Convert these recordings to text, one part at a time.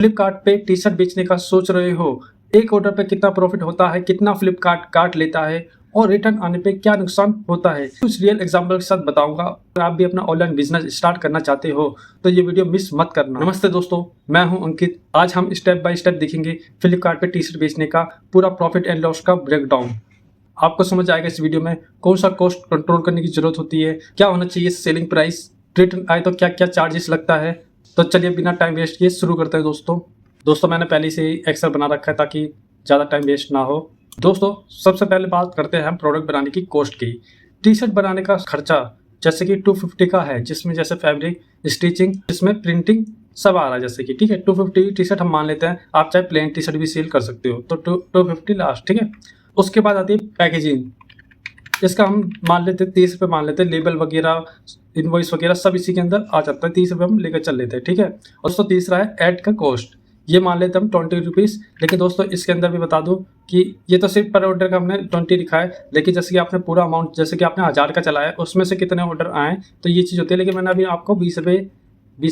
फ्लिपकार्ट पे T shirt बेचने का सोच रहे हो, एक ऑर्डर पे कितना प्रॉफिट होता है, कितना फ्लिपकार्ट काट लेता है और रिटर्न आने पे क्या नुकसान होता है, कुछ रियल एग्जांपल के साथ बताऊंगा। अगर आप भी अपना ऑनलाइन बिजनेस स्टार्ट करना चाहते हो तो ये वीडियो मिस मत करना। नमस्ते दोस्तों, मैं हूं अंकित। आज हम स्टेप बाय स्टेप देखेंगे फ्लिपकार्ट पे टी शर्ट बेचने का पूरा प्रॉफिट एंड लॉस का ब्रेकडाउन। आपको समझ आएगा इस वीडियो में कौन सा कॉस्ट कंट्रोल करने की जरूरत होती है, क्या होना चाहिए सेलिंग प्राइस, रिटर्न आए तो क्या क्या चार्जेस लगता है। तो चलिए बिना टाइम वेस्ट किए शुरू करते हैं। दोस्तों मैंने पहले से ही एक्सेल बना रखा है ताकि ज़्यादा टाइम वेस्ट ना हो। दोस्तों सबसे पहले बात करते हैं हम प्रोडक्ट बनाने की कॉस्ट की। टी शर्ट बनाने का खर्चा जैसे कि 250 का है, जिसमें जैसे फैब्रिक, स्टिचिंग, इसमें प्रिंटिंग सब आ रहा है। जैसे कि ठीक है 250 टी शर्ट हम मान लेते हैं, आप चाहे प्लेन टी शर्ट भी सेल कर सकते हो तो 250 लास्ट। ठीक है, उसके बाद आती है पैकेजिंग। इसका हम मान लेते हैं 30 रुपये मान लेते हैं, लेबल वगैरह इनवॉइस वगैरह सब इसी के अंदर आ जाता है, 30 रुपये हम लेकर चल लेते हैं। ठीक है, और दोस्तों तीसरा है ऐड का कॉस्ट, ये मान लेते हैं हम 20 रुपीज़। लेकिन दोस्तों इसके अंदर भी बता दूं कि ये तो सिर्फ पर ऑर्डर का हमने 20 लिखा है, लेकिन जैसे कि आपने पूरा अमाउंट, जैसे कि आपने 1000 का चलाया उसमें से कितने ऑर्डर आए तो ये चीज़ होती है। लेकिन मैंने अभी आपको 20 रुपये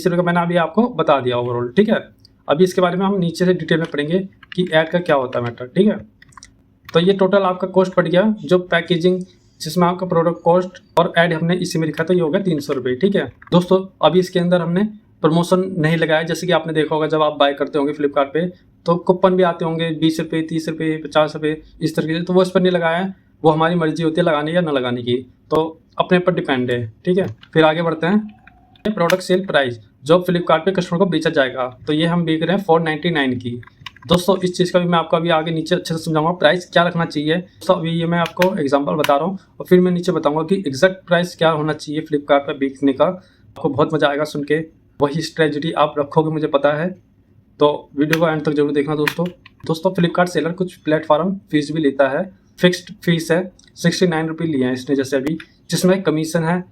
का मैंने अभी आपको बता दिया ओवरऑल। ठीक है, अभी इसके बारे में हम नीचे से डिटेल में पढ़ेंगे कि ऐड का क्या होता है मैटर। ठीक है, तो ये टोटल आपका कॉस्ट पड़ गया, जो पैकेजिंग जिसमें आपका प्रोडक्ट कॉस्ट और ऐड हमने इसी में लिखा था, ये हो गया 300 रुपये। ठीक है दोस्तों, अभी इसके अंदर हमने प्रमोशन नहीं लगाया। जैसे कि आपने देखा होगा जब आप बाय करते होंगे फ्लिपकार्ट पे तो कूपन भी आते होंगे 20 रुपये, 30 रुपये, 50 रुपये, इस तरीके से, तो वो इस पर नहीं लगाया है। वो हमारी मर्जी होती है लगाने या ना लगाने की, तो अपने पर डिपेंड है। ठीक है, फिर आगे बढ़ते हैं। प्रोडक्ट सेल प्राइस जो फ्लिपकार्ट पे कस्टमर को बेचा जाएगा, तो ये हम बेच रहे हैं 499 की। दोस्तों इस चीज़ का भी मैं आपको अभी आगे नीचे अच्छे से समझाऊंगा प्राइस क्या रखना चाहिए। दोस्तों अभी ये मैं आपको एग्जांपल बता रहा हूँ और फिर मैं नीचे बताऊंगा कि एग्जैक्ट प्राइस क्या होना चाहिए फ्लिपकार्ट पर बेचने का। आपको बहुत मजा आएगा सुन के, वही स्ट्रेटजी आप रखोगे मुझे पता है, तो वीडियो को एंड तक जरूर देखना दोस्तों फ्लिपकार्ट सेलर कुछ प्लेटफॉर्म फीस भी लेता है। फिक्स्ड फीस है 69 रुपये लिए हैं इसने जैसे अभी, जिसमें कमीशन है,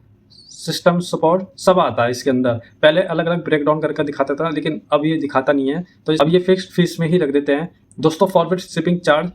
सिस्टम सपोर्ट सब आता है इसके अंदर। पहले अलग अलग ब्रेकडाउन करके दिखाता था, लेकिन अब ये दिखाता नहीं है, तो अब ये फिक्स्ड फीस में ही रख देते हैं। दोस्तों फॉरवर्ड शिपिंग चार्ज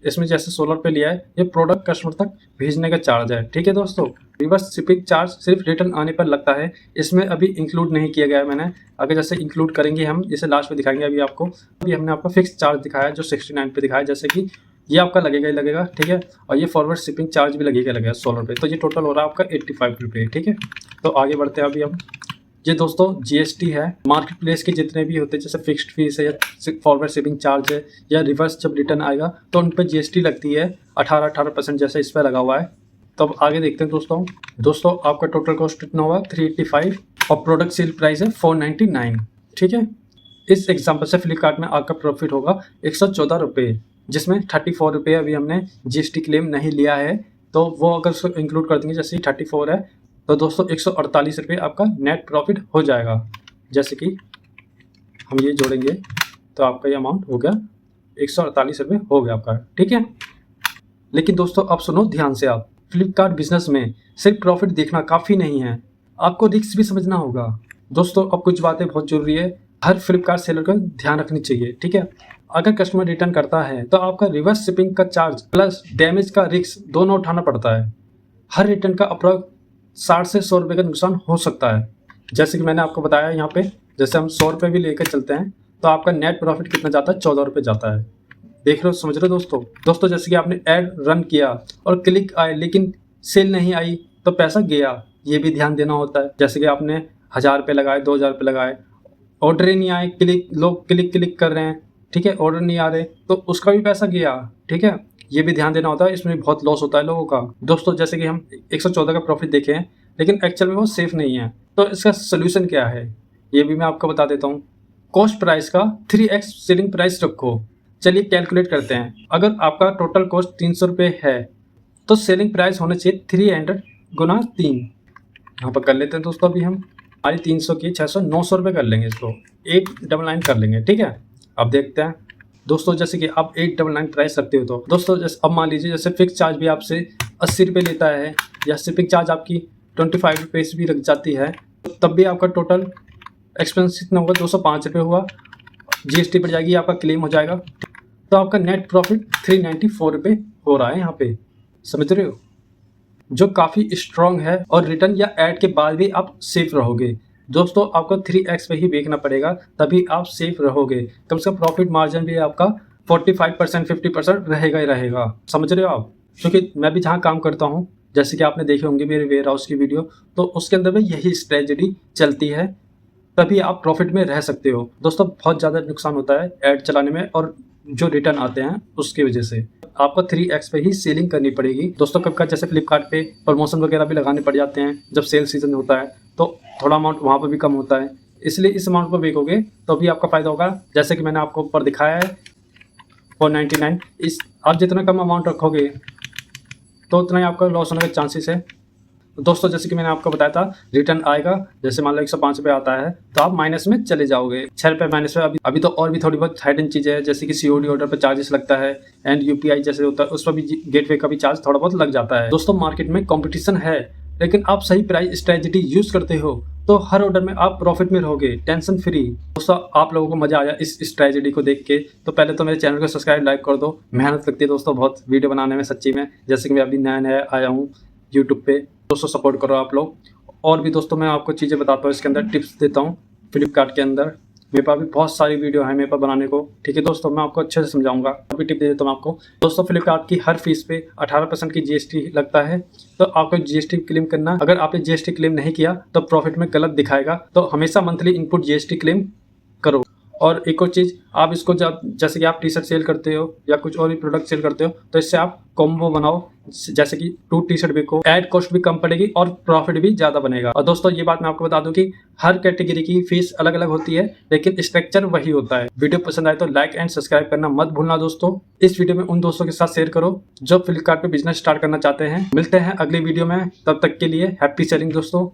इसमें जैसे 16 रुपये लिया है, ये प्रोडक्ट कस्टमर तक भेजने का चार्ज है। ठीक है दोस्तों, रिवर्स शिपिंग चार्ज सिर्फ रिटर्न आने पर लगता है, इसमें अभी इंक्लूड नहीं किया गया है मैंने। अगर जैसे इंक्लूड करेंगे हम, जैसे लास्ट में दिखाएंगे अभी आपको। अभी हमने आपको फिक्स चार्ज दिखाया है जो 69 पे दिखाया है, जैसे कि ये आपका लगेगा ही लगेगा। ठीक है, और ये फॉरवर्ड शिपिंग चार्ज भी लगेगा 16 रुपये, तो ये टोटल हो रहा है आपका 85 रुपये। ठीक है, तो आगे बढ़ते हैं अभी हम। ये दोस्तों जीएसटी है, मार्केट प्लेस के जितने भी होते हैं जैसे फिक्स्ड फीस है या फॉरवर्ड शिपिंग चार्ज है या रिवर्स जब रिटर्न आएगा तो उन पर जीएसटी लगती है 18% जैसे इस पर लगा हुआ है। तो अब आगे देखते हैं दोस्तों आपका टोटल कॉस्ट कितना हुआ 385 और प्रोडक्ट सेल प्राइस है 499। ठीक है, इस एग्जाम्पल से फ्लिपकार्ट में आपका प्रॉफिट होगा 114 रुपये, जिसमें 34 रुपये अभी हमने जीएसटी क्लेम नहीं लिया है, तो वो अगर उसको इंक्लूड कर देंगे, जैसे 34 है तो दोस्तों 148 रुपये आपका नेट प्रॉफिट हो जाएगा। जैसे कि हम ये जोड़ेंगे तो आपका ये अमाउंट हो गया 148 रुपये हो गया आपका। ठीक है, लेकिन दोस्तों अब सुनो ध्यान से, आप फ्लिपकार्ट बिजनेस में सिर्फ प्रॉफिट देखना काफ़ी नहीं है, आपको रिस्क भी समझना होगा। दोस्तों अब कुछ बातें बहुत जरूरी है, हर फ्लिपकार्ट सेलर को ध्यान रखनी चाहिए। ठीक है, अगर कस्टमर रिटर्न करता है तो आपका रिवर्स शिपिंग का चार्ज प्लस डैमेज का रिस्क दोनों उठाना पड़ता है। हर रिटर्न का अप्रोक्स 60 से 100 रुपये का नुकसान हो सकता है। जैसे कि मैंने आपको बताया यहाँ पे, जैसे हम 100 रुपये भी लेकर चलते हैं तो आपका नेट प्रॉफिट कितना जाता है, 14 रुपये जाता है। देख रहे हो, समझ रहे हो दोस्तों जैसे कि आपने ऐड रन किया और क्लिक आए लेकिन सेल नहीं आई तो पैसा गया, ये भी ध्यान देना होता है। जैसे कि आपने 1000 रुपये लगाए, 2000 रुपये लगाए, ऑर्डर ही नहीं आए, लोग क्लिक कर रहे हैं, ठीक है, ऑर्डर नहीं आ रहे तो उसका भी पैसा गया। ठीक है, ये भी ध्यान देना होता है, इसमें बहुत लॉस होता है लोगों का। दोस्तों जैसे कि हम 114 का प्रॉफिट देखे हैं लेकिन एक्चुअल में वो सेफ नहीं है, तो इसका सोल्यूशन क्या है ये भी मैं आपको बता देता हूँ। कॉस्ट प्राइस का 3x सेलिंग प्राइस रखो। चलिए कैलकुलेट करते हैं। अगर आपका टोटल कॉस्ट 300 रुपये है तो सेलिंग प्राइस होना चाहिए 300 गुना 3। यहाँ पर कर लेते हैं दोस्तों, अभी हम हमारी 300 की 600 900 रुपये कर लेंगे, इसको 899 कर लेंगे। ठीक है, अब देखते हैं दोस्तों, जैसे कि आप 899 प्राइस रखते हो तो दोस्तों जैसे अब मान लीजिए जैसे फिक्स चार्ज भी आपसे 80 रुपये लेता है या शिपिंग चार्ज आपकी 25 रुपये भी लग जाती है, तो तब भी आपका टोटल एक्सपेंस कितना होगा, 205 रुपये हुआ। जीएसटी पड़ जाएगी, आपका क्लेम हो जाएगा, तो आपका नेट प्रॉफिट 394 रुपये हो रहा है यहाँ पे, समझ रहे हो, जो काफ़ी स्ट्रॉन्ग है। और रिटर्न या ऐड के बाद भी आप सेफ रहोगे। दोस्तों आपको 3x पे ही बेचना पड़ेगा, तभी आप सेफ रहोगे। कम से कम प्रॉफिट मार्जिन भी आपका 45% 50% रहेगा ही रहेगा। समझ रहे हो आप? क्योंकि मैं भी जहाँ काम करता हूँ, जैसे कि आपने देखे होंगे मेरे वेयर हाउस की वीडियो, तो उसके अंदर में यही स्ट्रेटजी चलती है, तभी आप प्रॉफिट में रह सकते हो। दोस्तों बहुत ज़्यादा नुकसान होता है ऐड चलाने में और जो रिटर्न आते हैं उसकी वजह से आपको 3x पे ही सेलिंग करनी पड़ेगी। दोस्तों कब का जैसे फ्लिपकार्ट पे प्रमोशन वगैरह भी लगाने पड़ जाते हैं, जब सेल सीजन होता है तो थोड़ा अमाउंट वहाँ पर भी कम होता है, इसलिए इस अमाउंट पर बेचोगे तो भी आपका फ़ायदा होगा। जैसे कि मैंने आपको ऊपर दिखाया है 499, इस आप जितना कम अमाउंट रखोगे तो उतना ही आपका लॉस होने के चांसेस है। दोस्तों जैसे कि मैंने आपको बताया था रिटर्न आएगा, जैसे मान लो 105 रुपये आता है तो आप माइनस में चले जाओगे, 6 रुपये माइनस में। अभी तो और भी थोड़ी बहुत हाइडन चीज़ें हैं, जैसे कि COD ऑर्डर पर चार्जेस लगता है एंड UPI जैसे होता है उस पर भी गेटवे का भी चार्ज थोड़ा बहुत लग जाता है। दोस्तों मार्केट में कॉम्पिटिशन है, लेकिन आप सही प्राइस स्ट्रेटजी यूज करते हो तो हर ऑर्डर में आप प्रॉफिट में रहोगे, टेंशन फ्री। दोस्तों आप लोगों को मजा आया इस स्ट्रेटजी को देख के, तो पहले तो मेरे चैनल को सब्सक्राइब लाइक कर दो। मेहनत लगती है दोस्तों बहुत वीडियो बनाने में सच्ची में, जैसे कि मैं अभी नया आया हूँ यूट्यूब पे, दोस्तों सपोर्ट करो आप लोग। और भी दोस्तों मैं आपको चीज़ें बताता हूँ, इसके अंदर टिप्स देता हूँ। फ्लिपकार्ट के अंदर मेरे पास भी बहुत सारी वीडियो है मेरे पास बनाने को, ठीक है दोस्तों, मैं आपको अच्छे से समझाऊंगा। अभी टिप दे देता हूँ आपको। दोस्तों फ्लिपकार्ट की हर फीस पे 18% की GST लगता है, तो आपको GST क्लेम करना। अगर आपने GST क्लेम नहीं किया तो प्रॉफिट में गलत दिखाएगा, तो हमेशा मंथली इनपुट GST क्लेम करो। और एक और चीज़, आप इसको जैसे कि आप टी-शर्ट सेल करते हो या कुछ और भी प्रोडक्ट सेल करते हो, तो इससे आप कॉम्बो बनाओ, जैसे कि 2 टी-शर्ट बिको, ऐड कॉस्ट भी कम पड़ेगी और प्रॉफिट भी ज़्यादा बनेगा। और दोस्तों ये बात मैं आपको बता दूं कि हर कैटेगरी की फीस अलग अलग होती है, लेकिन स्ट्रक्चर वही होता है। वीडियो पसंद आए तो लाइक एंड सब्सक्राइब करना मत भूलना दोस्तों। इस वीडियो में उन दोस्तों के साथ शेयर करो जो फ्लिपकार्ट पे बिजनेस स्टार्ट करना चाहते हैं। मिलते हैं अगली वीडियो में, तब तक के लिए हैप्पी सेलिंग दोस्तों।